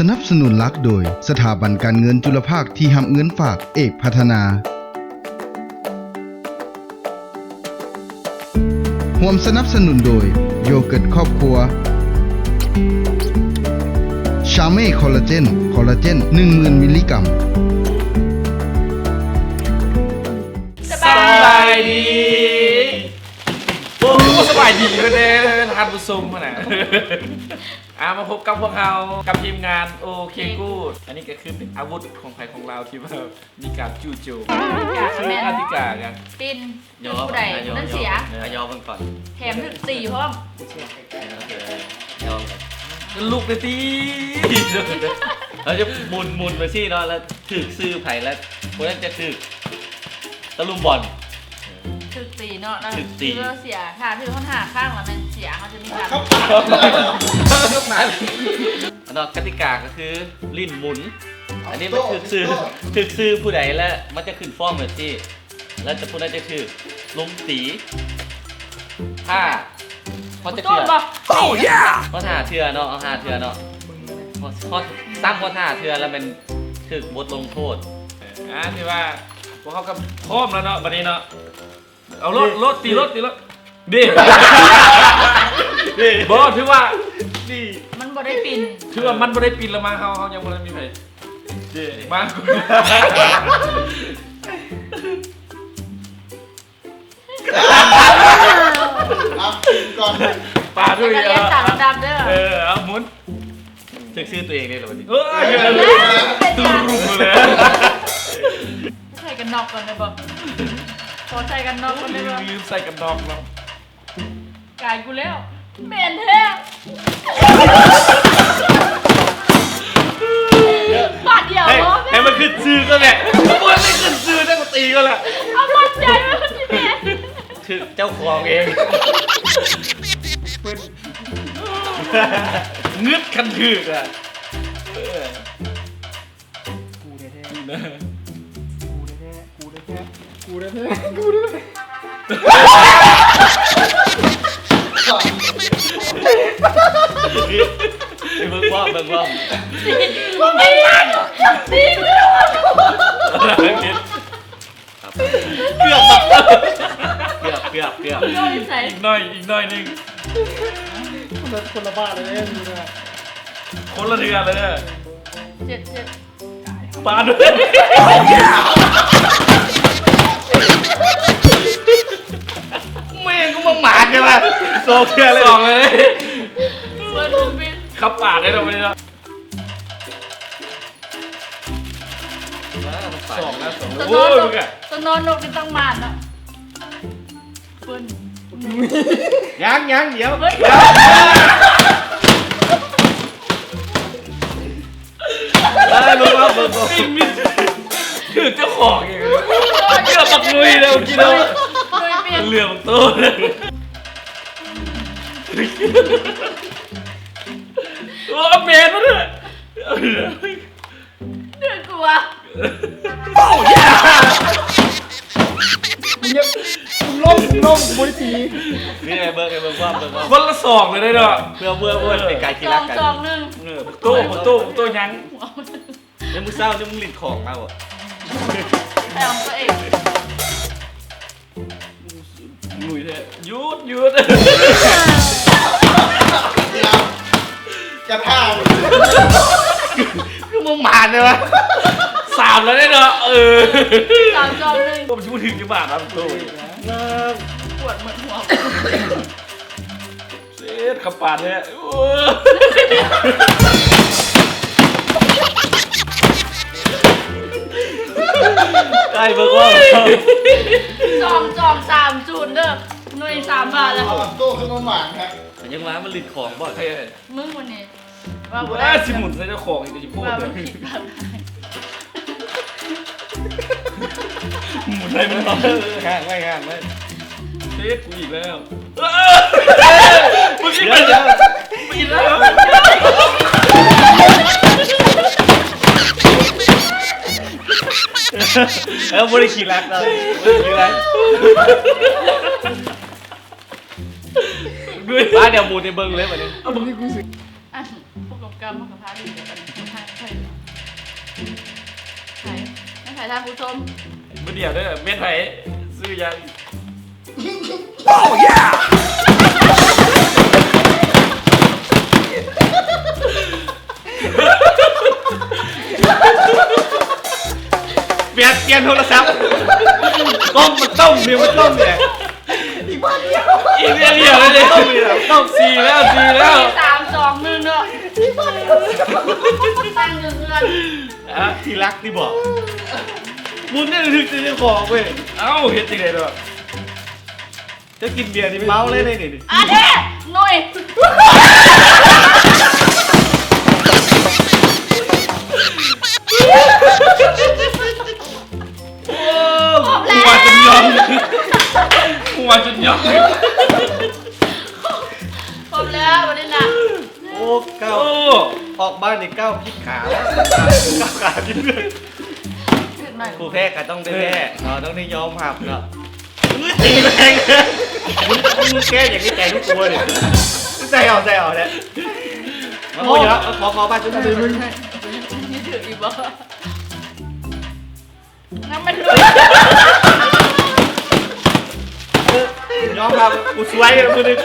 นับสนุนหลักโดยสถาบันการเงินจุลภาคที่หับเงินฝากเอกพัฒนาร่วมสนับสนุนโดยโยเกิร์ตครอบครัวชาเม่คอลลาเจน 10,000 มิลลิกรัมสบายดีโอ้สบายดีเลยเนี่ยทานผู้ชมขนาดมาพบกับพวกเรากับทีมงานโอเคกูดอันนี้ก็คือเป็นอาวุธของใครของเราที่ว่ามีการจู่โจมชื่อกติกากัน ปินผู้ใดนั่นเสีย ยอมมันก่อน แถมถึง4พร้อม ยอม ลูกเลยตี เราจะหมุนไปที่เนาะแล้วถือซื้อไผ่แล้วคนนั้นจะถือตะลุมบอล ถึง4เนาะแล้ว ถึงสี่ เสียค่ะถือข้างหาข้างแล้วมันเสียเขาจะมีการ เนาะกติกาก็คือลิ้นหมุน อันนี้มันถือซื้อผู้ใดแล้วมันจะขึ้นฟอร์มแบบที่แล้วจะผู้นั้นจะถือลุงตีถ้าพอจะ ต้ เถื่ น อ บ่ พอท่าเถื่อเนาะเอาท่าเถื่อเนาะพอตั้งพอท่าเถื่อแล้วมันถือบทลงโทษ ที่ว่าพวกเขาก็พร้อมแล้วเนาะวันนี้เนาะเอารถตีรถดีบอถือว่าดี มันบ่ได้ปิน ถือว่ามันไม่ได้ปินแล้วมาเขายังไม่ได้มีใครมา ก่อน ปลาด้วย เรียนสามดำเด้อ เอาหมุน ถือซื้อตัวเองเลยเหรอวันนี้ ตูรุ่มเลย ใส่กันนอกก่อนได้บ่ขอใส่กันนอกก่อนได้บ่ ลืมใส่กันดองเนาะ กายกูแล้วแม่นแท้บาดเดียวเหรอ ให้มันขึ้นซื้อก็แหละมันไม่ขึ้นซื้อได้ก็ตีก็แหละ เอาบาดใจมาที่แม่ ถือเจ้าของเอง งึดคันถือกอ่ะเบิ่งว่า ไม่ทันตีกูแล้ว เกือบ โดนใส่ อีกหน่อยนึง คนละบ้านเลยเนี่ยดูนะ คนละเดือนเลยเนี่ย เจ็ด ปลาด้วยแม่งก็มาหมาดกันละโซเคียเลยสองเลย เปิดดูปิน ขับปาดได้ตรงนี้นะสองนะตะน โอ้ อน ย น มึ ก งอะ ตะนอนนกนี่ต้องมาเนาะเปิ้น ยังเดี๋ยว เฮ้ย เบิ่งว่า ปิ้งมิดคือเจ้าของเองเกือบปักลุยแล้วกินแล้ว โดยเปลี่ยน เหลือมตัวเลยโอ้เมนมาเลย เดือดกลัว ล่มบริสี นี่ไงเบิ่งว่า คนละสองเลยได้เนาะ เพื่อเป็นการกี จ ฬา อง กัน จองหนึ่ง ตู้ยัง แล้วมึงเศร้าเนี่ยมึงหลินของเราอ่ะ แถมตัวเอง หนุ่ยเลยหยุด จะพา คือมึงหมาเลยวะ สามแล้วได้เนาะจองจองหนึ่ง ผมชูถึงจะบาทครับตู้ ปวดเหมือนหัว เซ็ตขับปาดเนี่ย ใกล้เบิ่งว่า จอง3 เด้อหน่วย3 บาทแล้ว โต้ขึ้นมาหวานครับ ยังมามันหลินของบ่อย มึงวันนี้ว่าบ่ ว่า ได้ สิหมุนใส่เจ้าของอีกจะพูด ว่า เล มั ย นผิดแบบ หมุนให้มัน ห่างไว้ เซ็ตกูอีกแล้วมึงกินไปแล้วมึงกินแล้ว บริขีรักเราขี่รักเดี๋ยวหมูในเบิ้งเลยวันนี้ พวกกับกรรมพวกกับพาดีกัน ให้ท่านผู้ชม บ่เดียวเด้อเม็ดไผซื้อยังเปลี่ยนโทรศัพท์ต้มมันต้มเนี่ยอีกบ้านเดียวเลยเนี่ยต้องสี่แล้ว 3 2 1เนาะตั้ง1เดือน อ่ะ ที่รักที่บอกมุนเนี่ยถึงจะบอกเว้ย เอ้าเฮ็ดจังได๋ดอก จะกินเบียร์นี่เมาเลยนี่ อ่ะเด้หน่อย หัวจนยองหัวจนยอง ครบแล้ววันนี้นะ โอ้เก้า โอ้ ออกบ้านนี่เก้าพลิกขาเก้าขากินเลย ขึ้นหน่อย ผู้แพ้ก็ต้องได้แพ้เราต้องได้ยอมหับเนาะตีแรงมึงแก้อย่างนี้ใจทุกตัวเนี่ยใจเอาเนี่ยมาโอ้ยแล้วขอบ้านจุ๊บเลยมึง นี่ถืออีกบ่น้ำมันด้วย ยอมหับกูสวยเลยมึงนี่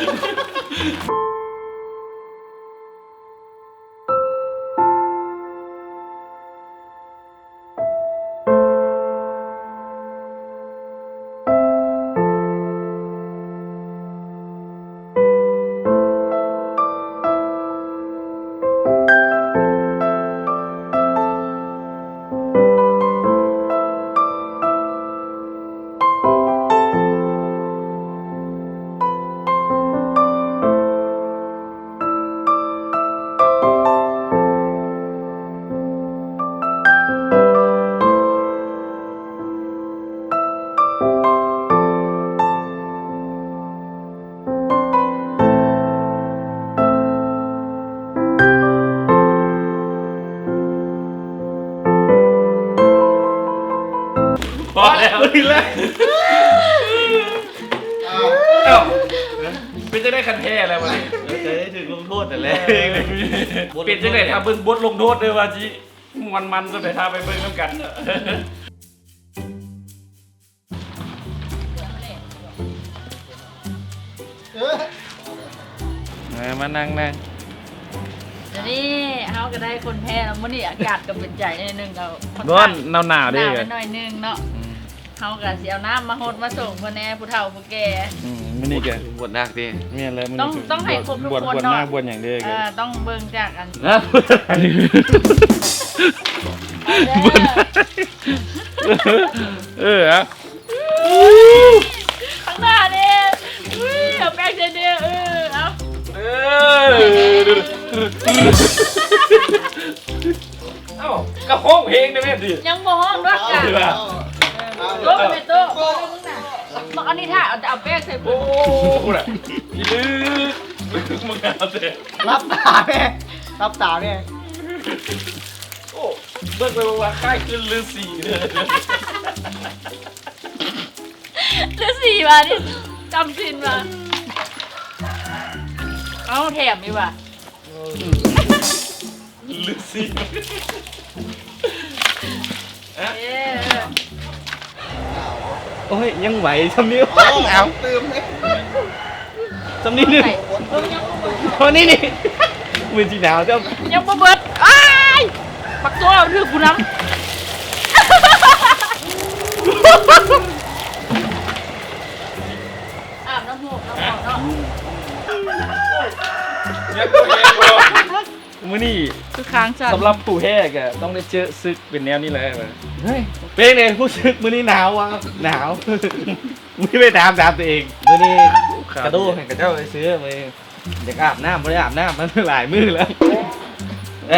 พอแล้ว มึงเลย เอ้าเป็นจะได้คันแท้แล้ววันนี้ จะได้ถึงลงโทษแต่แรก เป็นจังได๋ทำเบิ่งบทลงโทษเด้อว่าจิมันๆจะไปทาไปเบิ่งนำกัน มานั่ง เดี๋ยวนี้เฮาก็ได้คนแพ้แล้วมื้อนี้อากาศก็เป็นใจนิดนึงเรา ร้อนหนาวๆ ห เด้ นาว อ ไปหน่อยนึงเนาะเฮาก็สิเอาน้ำมาหดมาส่งพ่อแน่ผู้เฒ่าผู้แก่ มื้อนี้ก็ บทนักดิ แม่นแล้วมื้อ ต้อง นี้ ต้องให้ครบทุก บวช คน บวช เนาะ หน้าบวชหยังเด้อก็ ต้องเบิ่งจากอัน นะ เอออะ ข้างหน้าเนี่ยเอาแป้งเด้อเอา เออเอ้ากระโปงเพลงได้แม่ดิ ยังบ่ฮ้อนด้วยกัน ดีป่ะ โต๊ะไปโต๊ะบอกอันนี้ถ้าเอาแป้งใส่ โอ้โหน่ะอีลึกมึงเอาเถอะ รับตาแม่รับตาแม่ โอ้เบิ่งไปว่าค่ายขึ้นฤาษีเลย หรือ4 มาดิจำสินมาเอาแถมดีกว่า ฤาษี เอ๊ะ โอ้ยยังไหวทำนี้เอาตื่มเลยทำนี้นึง ใส่ โอ้นี่นี่มือจีหนาวเจ้า ยังบ่เบิดอ้ายปักตัวเอาเรื่องกูน้ำอาบน้ำหูน้ำหอมเนาะ เนี่ยตัวเองบ่มื้อนี้ คือค้างจัด สำหรับปู่แห้กต้องได้เจอซึกเป็นแนวนี้เลย เฮ้ยเป็นไงผู้ซึกมือนี้หนาววะหนาวมือไม่ถามตัวเองมือนี้กระโดดให้กระเจ้าไปซื้อมาอยากอาบน้ำไม่ได้อาบน้ำมันหลายมือแล้ว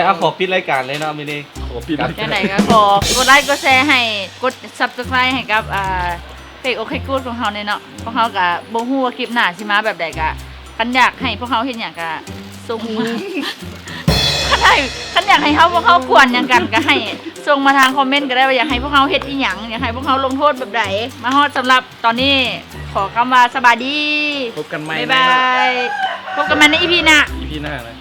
เอาขอปิดรายการเลยเนาะมือนี้ ขอปิด แค่ไหนก็ขอกดไลค์กดแชร์ให้กด Subscribe ให้กับเพจโอเคกูดของเฮาเนี่ยเนาะพวกเฮาก็บ่ฮู้ว่าคลิปหน้าสิมาแบบใดก็คันอยากให้พวกเฮาเฮ็ดหยังก็ส่งมาคันอยากให้พวกเฮากวนหยังกันก็ให้ส่งมาทางคอมเมนต์ก็ได้ว่าอยากให้พวกเฮาเฮ็ดอีหยังอยากให้พวกเฮาลงโทษแบบใดมาฮอดสำหรับตอนนี้ขอคำว่าสบายดี พบกันใหม่ บ๊ายบายพบกันใหม่ใน EP หน้า อีพีหน้าเลย